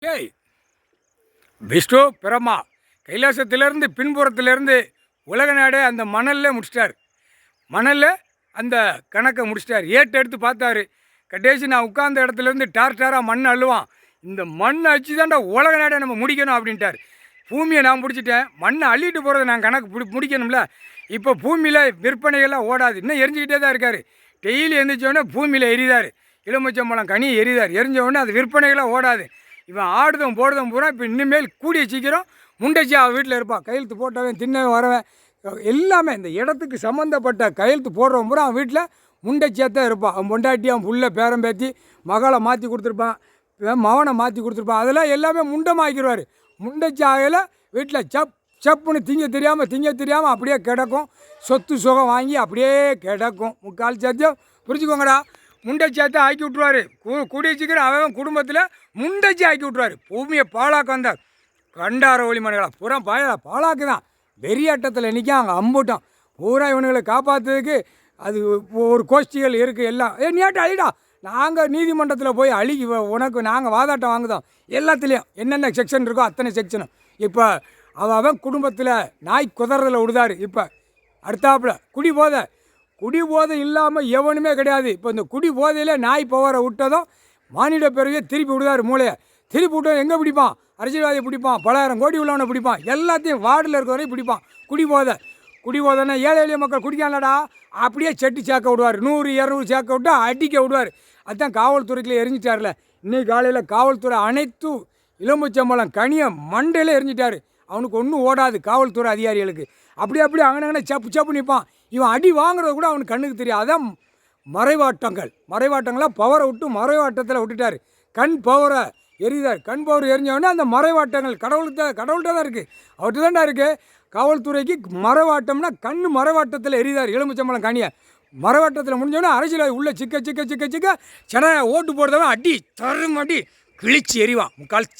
ஏய் விஷ்ணு பிரம்மா கைலாசத்திலேருந்து பின்புறத்திலேருந்து உலக நாடே அந்த மணலில் முடிச்சிட்டார். மணலில் அந்த கணக்கை முடிச்சிட்டார். ஏட்டு எடுத்து பார்த்தாரு. கடைசி நான் உட்கார்ந்த இடத்துலேருந்து டாராக மண் அள்ளுவான். இந்த மண் அடிச்சு தான்டா உலக நாடே நம்ம முடிக்கணும் அப்படின்ட்டார். பூமியை நான் பிடிச்சிட்டேன், மண்ணை அள்ளிட்டு போகிறத நான் கணக்கு முடிக்கணும்ல. இப்போ பூமியில் விற்பனைகள்லாம் ஓடாது, இன்னும் எரிஞ்சிக்கிட்டே தான் இருக்கார். டெய்லி எழுந்திரிச்சோடனே பூமியில் எரிதார். எலுமிச்சம்பழம் கனி எரிதார். எரிஞ்ச அது விற்பனைகளாக ஓடாது. இவன் ஆடுதும் போடுதும் பூரா இப்போ இனிமேல் கூடிய சீக்கிரம் முண்டச்சி அவன் வீட்டில் இருப்பான். கையெழுத்து போட்டவன் தின்னவன் வரவன் எல்லாமே இந்த இடத்துக்கு சம்மந்தப்பட்ட கையெழுத்து போடுறவன் பூரா அவன் வீட்டில் முண்டச்சியாக தான் இருப்பான். அவன் பொண்டாட்டி அவன் புள்ள பேரம் பேத்தி மகளை மாற்றி கொடுத்துருப்பான், மவனை மாற்றி கொடுத்துருப்பான். அதெல்லாம் எல்லாமே முண்டமாக்கிடுவார். முண்டச்சி ஆகையில் வீட்டில் சப்புன்னு திங்க தெரியாமல் அப்படியே கிடக்கும். சொத்து சுகம் வாங்கி அப்படியே கிடக்கும். முக்கால் சத்தியம் புரிஞ்சுக்கோங்கடா. முண்டச்சியாத்தான் ஆக்கி விட்ருவார். கூடிய சீக்கிரம் அவன் குடும்பத்தில் முண்டச்சி ஆக்கி விட்ருவார். பூமியை பாலாக்க வந்தார். கண்டார ஒளி மணிகளா பூரா பாலாக்கு தான் வெறியாட்டத்தில் நிற்க அங்கே அம்புட்டோம். பூரா இவனுங்களை காப்பாற்றுறதுக்கு அது ஒரு கோஷ்டிகள் இருக்குது. எல்லாம் நீட்டு அழிடா, நாங்கள் நீதிமன்றத்தில் போய் உனக்கு நாங்கள் வாதாட்டம் வாங்குதோம். எல்லாத்துலேயும் என்னென்ன செக்ஷன் இருக்கோ அத்தனை செக்ஷனும். இப்போ அவன் குடும்பத்தில் நாய் குதறதில் விடுதாரு. இப்போ அடுத்தாப்புல குடி போதை இல்லாமல் எவனுமே கிடையாது. இப்போ இந்த குடி போதையில் நாய் பவரை விட்டதும் மானிட பிறகு திருப்பி விடுதாரு. மூளையை திருப்பி விட்டோம். எங்கே பிடிப்பான்? அரசியல்வாதியை பிடிப்பான், 10,000 கோடி உள்ளவனை பிடிப்பான், எல்லாத்தையும் வார்டில் இருக்கிறவரையும் பிடிப்பான். குடி போதைன்னா ஏழை எளிய மக்கள் குடிக்கானடா அப்படியே செட்டு சேர்க்க விடுவார். 100 200 சேர்க்க விட்டு அடிக்க விடுவார். அதுதான் காவல்துறைக்குள்ளே எரிஞ்சிட்டார்ல. இன்றைக்கி காலையில் காவல்துறை அனைத்து எலுமிச்சம்பழம் கனியை மண்டையில் எரிஞ்சிட்டார். அவனுக்கு ஒன்றும் ஓடாது காவல்துறை அதிகாரிகளுக்கு. அப்படி அங்கனே சப்பு நிற்பான். இவன் அடி வாங்குறது கூட அவனுக்கு கண்ணுக்கு தெரியும். அதான் மறைவாட்டங்களாக பவரை விட்டு மறைவாட்டத்தில் விட்டுட்டார். கண் பவரை எரிதார். கண் பவர் எரிஞ்சவொடனே அந்த மறைவாட்டங்கள் கடவுள்கிட்ட தான் இருக்குது, அவர்கிட்ட தான்டா இருக்குது. காவல்துறைக்கு மறைவாட்டம்னா கண் மறைவாட்டத்தில் எரிதார். எலுமிச்சம்பழம் கனியை மறைவாட்டத்தில் முடிஞ்சவொடனே அரசியல் உள்ள சிக்க சென்னை ஓட்டு போடுறவன் அடி கிழிச்சு எறிவான். முக்கால்